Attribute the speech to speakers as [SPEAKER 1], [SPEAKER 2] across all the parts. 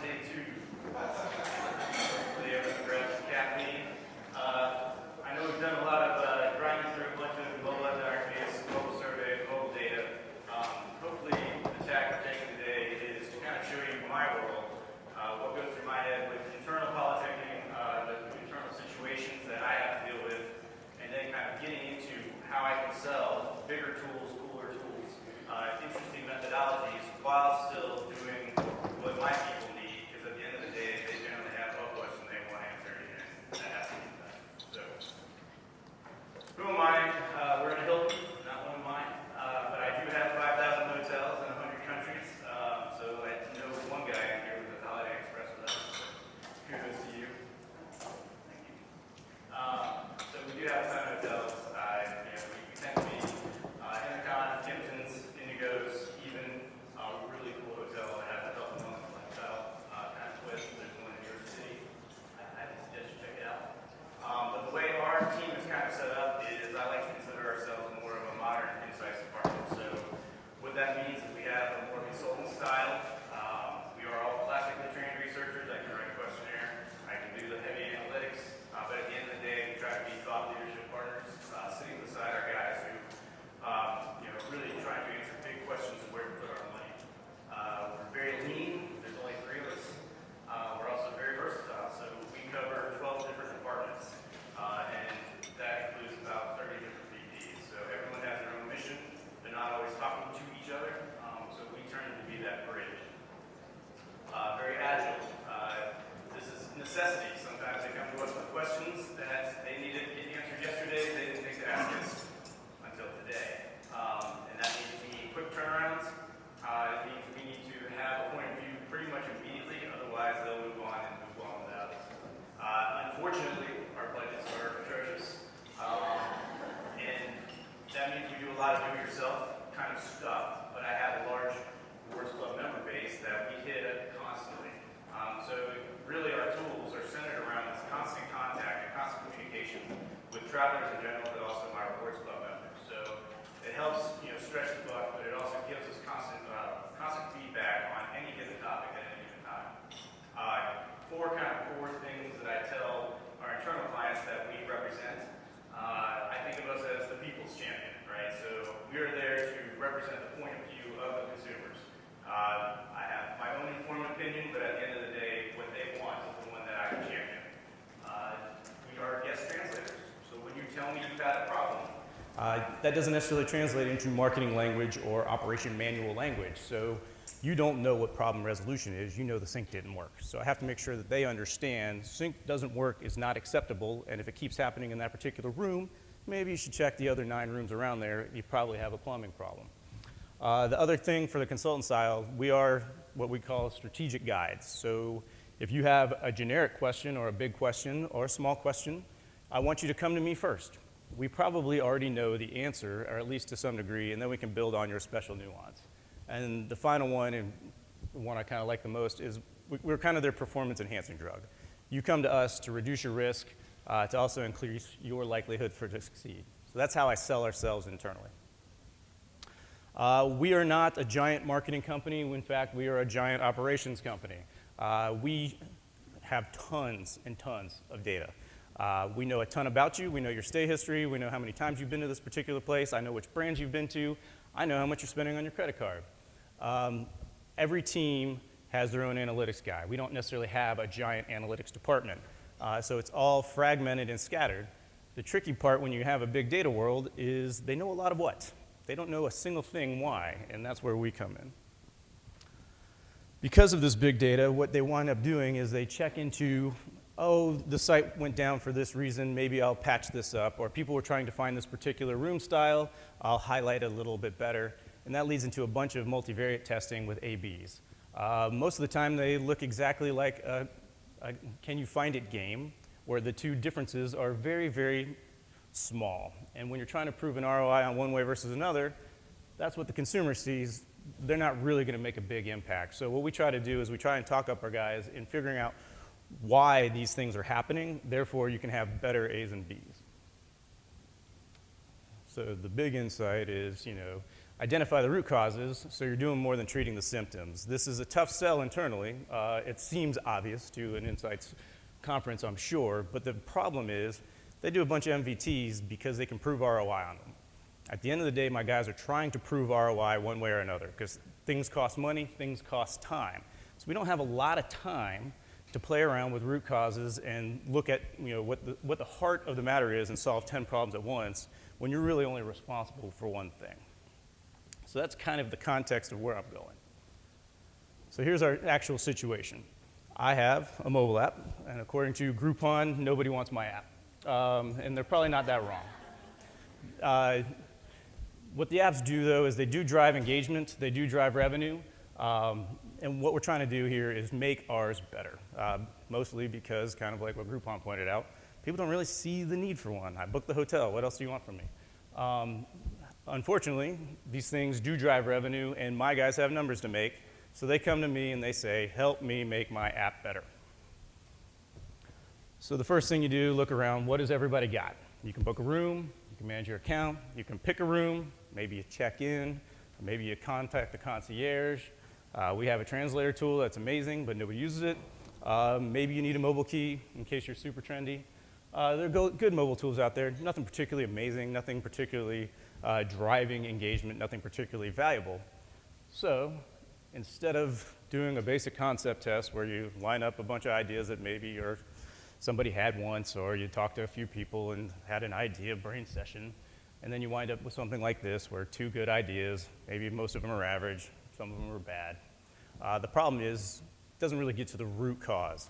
[SPEAKER 1] day two. Today I'm grab some caffeine. I know we've done a lot of grinding through a bunch of mobile ethnographies, mobile surveys, mobile data. Hopefully the tack we're taking today is to kind of show you my world, what goes through my head with internal politicking, the internal situations that I have to deal with, and then kind of getting into how I can sell bigger tools, cooler tools, interesting methodologies, while still doing what my people need, because at the end of the day, they generally have a question they want answered, and that has to be done. So, who am I? We're in Hilton, not one of mine, but I do have 5,000 hotels in 100 countries, so I know one guy in here with the Holiday Express with us. Kudos to you. Thank you. So we do have a ton of hotels. We tend to be InterContinentals, Indigos, even a really cool hotel that has a health and wellness lifestyle kind of twist. There's one in New York City. I suggest you check it out. But the way our team is kind of set up is I like to consider ourselves more of a modern insights department. So what that means is we have a more consultant style. We are all classically trained researchers. I can write a questionnaire. I can do the heavy analytics. But at the end of the day, we try to be thought leadership partners, sitting beside our guys who really trying to answer big questions of where to put our money. We're very lean. There's only 3 of us. We're also very versatile. So we cover 12 different departments, and that includes about 30 different VPs. So everyone has their own mission. They're not always talking to each other, so we turn to be that bridge. Very agile. This is necessity. Sometimes they come to us with questions that they needed to get answered yesterday. They didn't think to ask us until today. And that means we need quick turnarounds. It means we need to have a point of view pretty much immediately. Otherwise, they'll move on without us. Unfortunately, our budgets are atrocious. And that means we do a lot of do-it-yourself kind of stuff. But I have a large Awards Club member base that we hit constantly. So really our tools are centered around this constant contact and constant communication with travelers in general, but also my Awards Club members. So it helps stretch the buck, but it also gives us constant feedback on any given topic at any given time. 4 core things that I tell our internal clients that we represent. I think of us as the people's champion, right? So we're there to represent the point of view of the consumers. I have my own informed opinion, but at the end of the day, what they want is the one that I can champion. We are guest translators, so when you tell me you've had a problem, that doesn't necessarily translate into marketing language or operation manual language. So you don't know what problem resolution is. You know the sync didn't work. So I have to make sure that they understand sync doesn't work is not acceptable, and if it keeps happening in that particular room, maybe you should check the other 9 rooms around there. You probably have a plumbing problem. The other thing for the consultant style, we are what we call strategic guides. So if you have a generic question or a big question or a small question, I want you to come to me first. We probably already know the answer, or at least to some degree, and then we can build on your special nuance. And the final one, and the one I kind of like the most, is we're kind of their performance enhancing drug. You come to us to reduce your risk, to also increase your likelihood for to succeed. So that's how I sell ourselves internally. We are not a giant marketing company. In fact, we are a giant operations company. We have tons and tons of data. We know a ton about you. We know your stay history. We know how many times you've been to this particular place. I know which brands you've been to. I know how much you're spending on your credit card. Every team has their own analytics guy. We don't necessarily have a giant analytics department. So it's all fragmented and scattered. The tricky part when you have a big data world is they know a lot of what. They don't know a single thing why, and that's where we come in. Because of this big data, what they wind up doing is they check into, oh, the site went down for this reason, maybe I'll patch this up, or people were trying to find this particular room style, I'll highlight it a little bit better, and that leads into a bunch of multivariate testing with A/Bs. Most of the time they look exactly like a can you find it game, where the 2 differences are very, very small. And when you're trying to prove an ROI on one way versus another, that's what the consumer sees. They're not really going to make a big impact. So what we try to do is we try and talk up our guys in figuring out why these things are happening. Therefore, you can have better A's and B's. So the big insight is,
[SPEAKER 2] identify the root causes, so you're doing more than treating the symptoms. This is a tough sell internally. It seems obvious to an insights conference, I'm sure, but the problem is they do a bunch of MVTs because they can prove ROI on them. At the end of the day, my guys are trying to prove ROI one way or another because things cost money, things cost time. So we don't have a lot of time to play around with root causes and look at what the heart of the matter is and solve 10 problems at once when you're really only responsible for one thing. So that's kind of the context of where I'm going. So here's our actual situation. I have a mobile app, and according to Groupon, nobody wants my app. And they're probably not that wrong. What the apps do, though, is they do drive engagement, they do drive revenue, and what we're trying to do here is make ours better, mostly because, kind of like what Groupon pointed out, people don't really see the need for one. I booked the hotel, what else do you want from me? Unfortunately, these things do drive revenue, and my guys have numbers to make, so they come to me and they say, help me make my app better. So the first thing you do, look around, what does everybody got? You can book a room, you can manage your account, you can pick a room, maybe you check in, or maybe you contact the concierge. We have a translator tool that's amazing, but nobody uses it. Maybe you need a mobile key in case you're super trendy. There are good mobile tools out there, nothing particularly amazing, nothing particularly driving engagement, nothing particularly valuable. So instead of doing a basic concept test where you line up a bunch of ideas that maybe somebody had once, or you talk to a few people and had an idea brain session, and then you wind up with something like this where two good ideas, maybe most of them are average, some of them are bad. The problem is it doesn't really get to the root cause.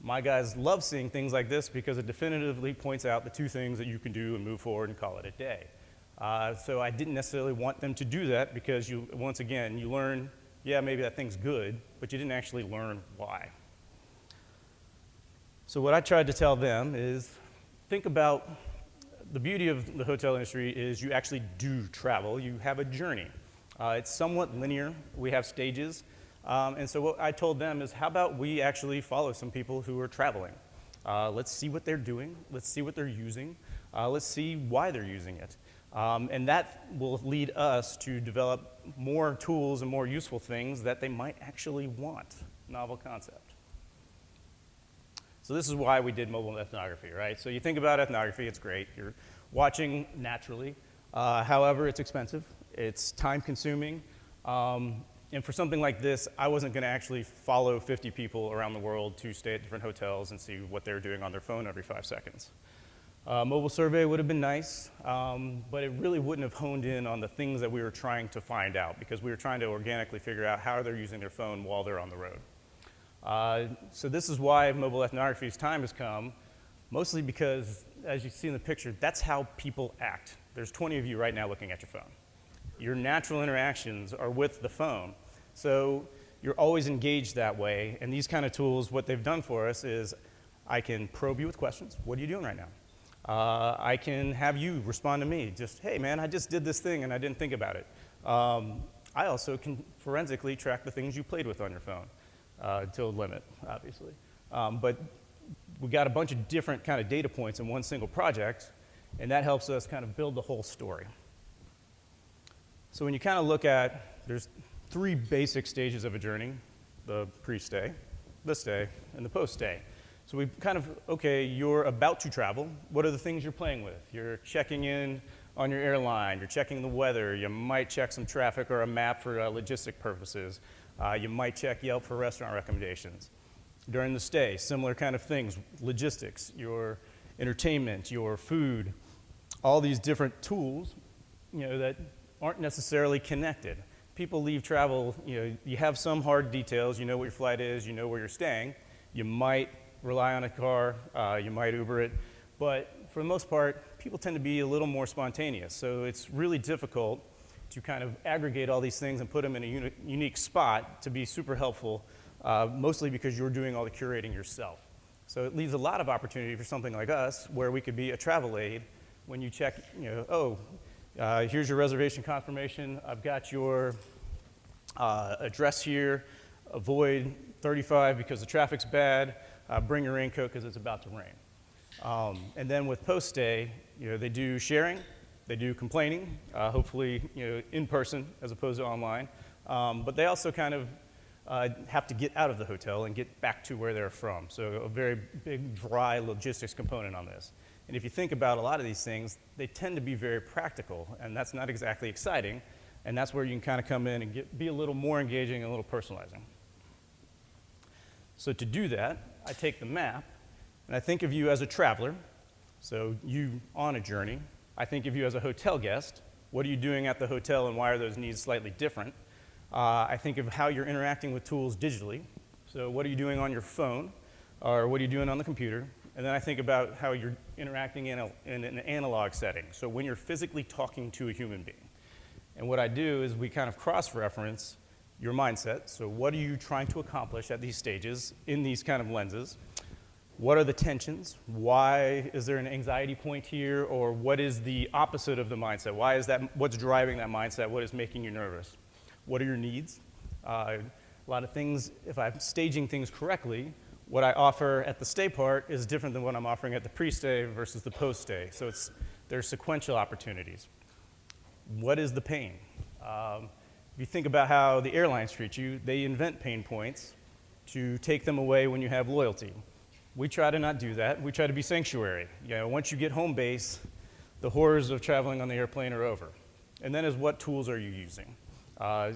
[SPEAKER 2] My guys love seeing things like this because it definitively points out the two things that you can do and move forward and call it a day. So I didn't necessarily want them to do that because once again, you learn, yeah, maybe that thing's good, but you didn't actually learn why. So what I tried to tell them is, think about the beauty of the hotel industry is you actually do travel. You have a journey. It's somewhat linear. We have stages. And so what I told them is, how about we actually follow some people who are traveling? Let's see what they're doing. Let's see what they're using. Let's see why they're using it. And that will lead us to develop more tools and more useful things that they might actually want. Novel concept. So this is why we did mobile ethnography, right? So you think about ethnography, it's great. You're watching naturally. However, it's expensive. It's time consuming. And for something like this, I wasn't going to actually follow 50 people around the world to stay at different hotels and see what they're doing on their phone every 5 seconds. Mobile survey would have been nice, but it really wouldn't have honed in on the things that we were trying to find out, because we were trying to organically figure out how they're using their phone while they're on the road. So this is why mobile ethnography's time has come, mostly because, as you see in the picture, that's how people act. There's 20 of you right now looking at your phone. Your natural interactions are with the phone. So you're always engaged that way, and these kind of tools, what they've done for us is, I can probe you with questions. What are you doing right now? I can have you respond to me. Just, hey man, I just did this thing and I didn't think about it. I also can forensically track the things you played with on your phone, to a limit, obviously. But we got a bunch of different kind of data points in one single project, and that helps us kind of build the whole story. So when you kind of look at, there's 3 basic stages of a journey: the pre-stay, the stay, and the post-stay. So we kind of, okay, you're about to travel. What are the things you're playing with? You're checking in on your airline. You're checking the weather. You might check some traffic or a map for logistic purposes. You might check Yelp for restaurant recommendations. During the stay, similar kind of things: logistics, your entertainment, your food, all these different tools, that aren't necessarily connected. People leave travel, you have some hard details. You know what your flight is. You know where you're staying. You might rely on a car. You might Uber it. But for the most part, people tend to be a little more spontaneous. So it's really difficult to kind of aggregate all these things and put them in a unique spot to be super helpful, mostly because you're doing all the curating yourself. So it leaves a lot of opportunity for something like us, where we could be a travel aid when you check, here's your reservation confirmation. I've got your address here. Avoid 35 because the traffic's bad. Bring your raincoat because it's about to rain. And then with post-stay, they do sharing. They do complaining, hopefully in person as opposed to online. But they also kind of have to get out of the hotel and get back to where they're from. So a very big, dry logistics component on this. And if you think about a lot of these things, they tend to be very practical, and that's not exactly exciting. And that's where you can kind of come in and be a little more engaging and a little personalizing. So to do that, I take the map, and I think of you as a traveler, so you on a journey. I think of you as a hotel guest. What are you doing at the hotel, and why are those needs slightly different? I think of how you're interacting with tools digitally. So what are you doing on your phone, or what are you doing on the computer? And then I think about how you're interacting in an analog setting, so when you're physically talking to a human being. And what I do is we kind of cross-reference your mindset. So what are you trying to accomplish at these stages in these kind of lenses? What are the tensions? Why is there an anxiety point here? Or what is the opposite of the mindset? Why is that, what's driving that mindset? What is making you nervous? What are your needs? A lot of things, if I'm staging things correctly, what I offer at the stay part is different than what I'm offering at the pre-stay versus the post-stay. So there's sequential opportunities. What is the pain? If you think about how the airlines treat you, they invent pain points to take them away when you have loyalty. We try to not do that. We try to be sanctuary. Once you get home base, the horrors of traveling on the airplane are over. And then is what tools are you using? Are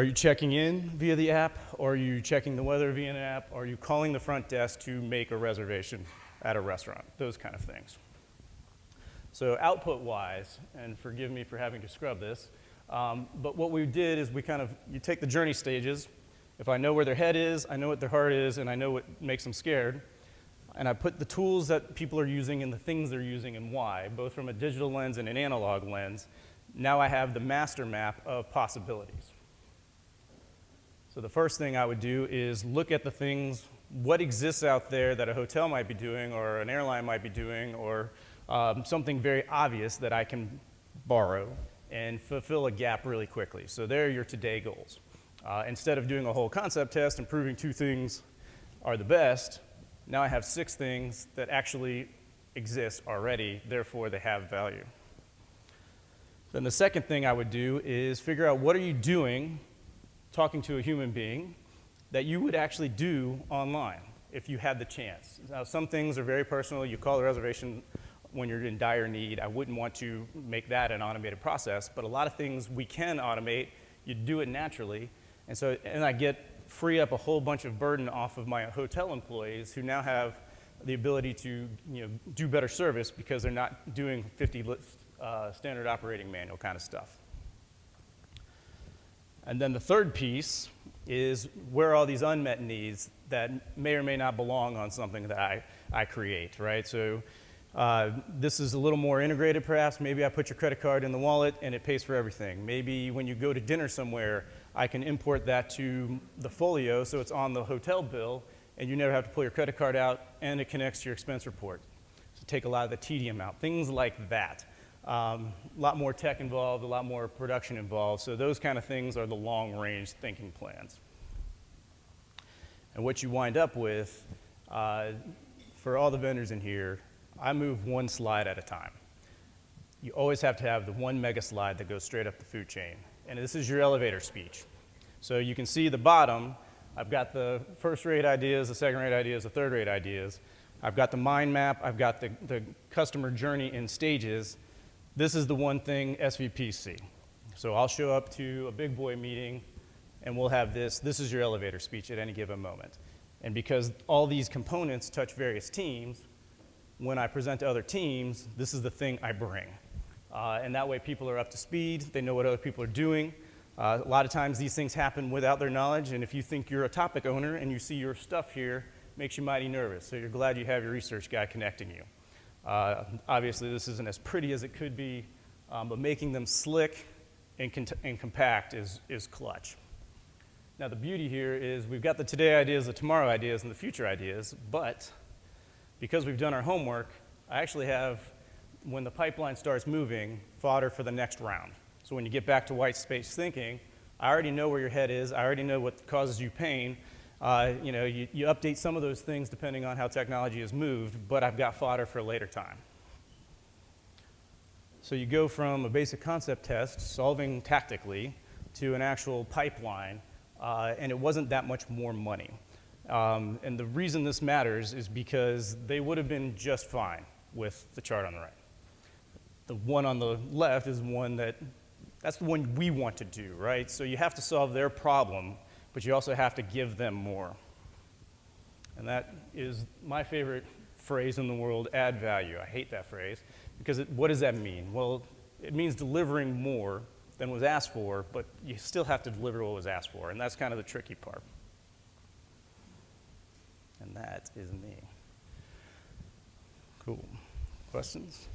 [SPEAKER 2] you checking in via the app? Or are you checking the weather via an app? Or are you calling the front desk to make a reservation at a restaurant? Those kind of things. So output-wise, and forgive me for having to scrub this, but what we did is you take the journey stages. If I know where their head is, I know what their heart is, and I know what makes them scared, and I put the tools that people are using and the things they're using and why, both from a digital lens and an analog lens. Now I have the master map of possibilities. So the first thing I would do is look at the things, what exists out there that a hotel might be doing or an airline might be doing, or something very obvious that I can borrow and fulfill a gap really quickly. So there are your today goals. Instead of doing a whole concept test and proving 2 things are the best, now I have 6 things that actually exist already, therefore they have value. Then the second thing I would do is figure out what are you doing talking to a human being that you would actually do online if you had the chance. Now some things are very personal. You call a reservation when you're in dire need. I wouldn't want to make that an automated process, but a lot of things we can automate. You do it naturally, and I free up a whole bunch of burden off of my hotel employees who now have the ability to do better service because they're not doing 50 standard operating manual kind of stuff. And then the third piece is where are all these unmet needs that may or may not belong on something that I create, right? So this is a little more integrated perhaps. Maybe I put your credit card in the wallet and it pays for everything. Maybe when you go to dinner somewhere, I can import that to the folio so it's on the hotel bill and you never have to pull your credit card out and it connects to your expense report. So take a lot of the tedium out, things like that. A lot more tech involved, a lot more production involved. So those kind of things are the long-range thinking plans. And what you wind up with, for all the vendors in here, I move one slide at a time. You always have to have the one mega slide that goes straight up the food chain. And this is your elevator speech. So you can see the bottom, I've got the first-rate ideas, the second-rate ideas, the third-rate ideas. I've got the mind map, I've got the customer journey in stages. This is the one thing SVPs see. So I'll show up to a big boy meeting and we'll have this is your elevator speech at any given moment. And because all these components touch various teams, when I present to other teams, this is the thing I bring. And that way people are up to speed, they know what other people are doing. A lot of times these things happen without their knowledge, and if you think you're a topic owner and you see your stuff here, it makes you mighty nervous. So you're glad you have your research guy connecting you. Obviously this isn't as pretty as it could be, but making them slick and compact is clutch. Now the beauty here is we've got the today ideas, the tomorrow ideas, and the future ideas, but because we've done our homework, I actually have, when the pipeline starts moving, fodder for the next round. So when you get back to white space thinking, I already know where your head is, I already know what causes you pain. You update some of those things depending on how technology has moved, but I've got fodder for a later time. So you go from a basic concept test, solving tactically, to an actual pipeline, and it wasn't that much more money. And the reason this matters is because they would have been just fine with the chart on the right. The one on the left is one that's the one we want to do, right? So you have to solve their problem, but you also have to give them more. And that is my favorite phrase in the world, add value. I hate that phrase, because what does that mean? Well, it means delivering more than was asked for, but you still have to deliver what was asked for, and that's kind of the tricky part. And that is me. Cool. Questions?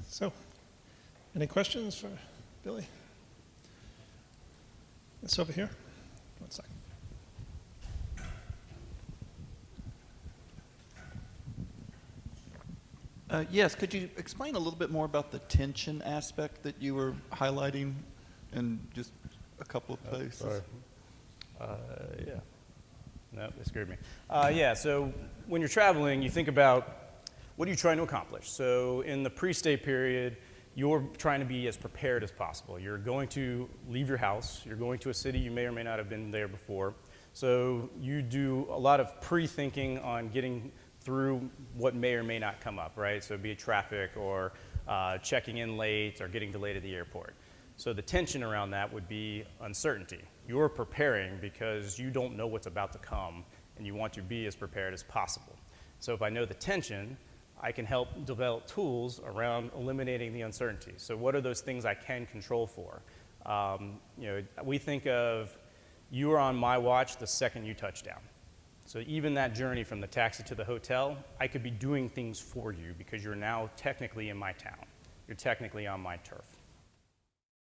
[SPEAKER 3] So, any questions for Billy? It's over here. One second.
[SPEAKER 4] Yes, could you explain a little bit more about the tension aspect that you were highlighting in just a couple of places?
[SPEAKER 2] Sorry. Yeah. No, they scared me. Yeah, so when you're traveling, you think about what are you trying to accomplish? So in the pre-stay period, you're trying to be as prepared as possible. You're going to leave your house. You're going to a city you may or may not have been there before. So you do a lot of pre-thinking on getting through what may or may not come up, right? So be it traffic or checking in late or getting delayed at the airport. So the tension around that would be uncertainty. You're preparing because you don't know what's about to come and you want to be as prepared as possible. So if I know the tension, I can help develop tools around eliminating the uncertainty. So what are those things I can control for? We think of you are on my watch the second you touch down. So even that journey from the taxi to the hotel, I could be doing things for you because you're now technically in my town. You're technically on my turf.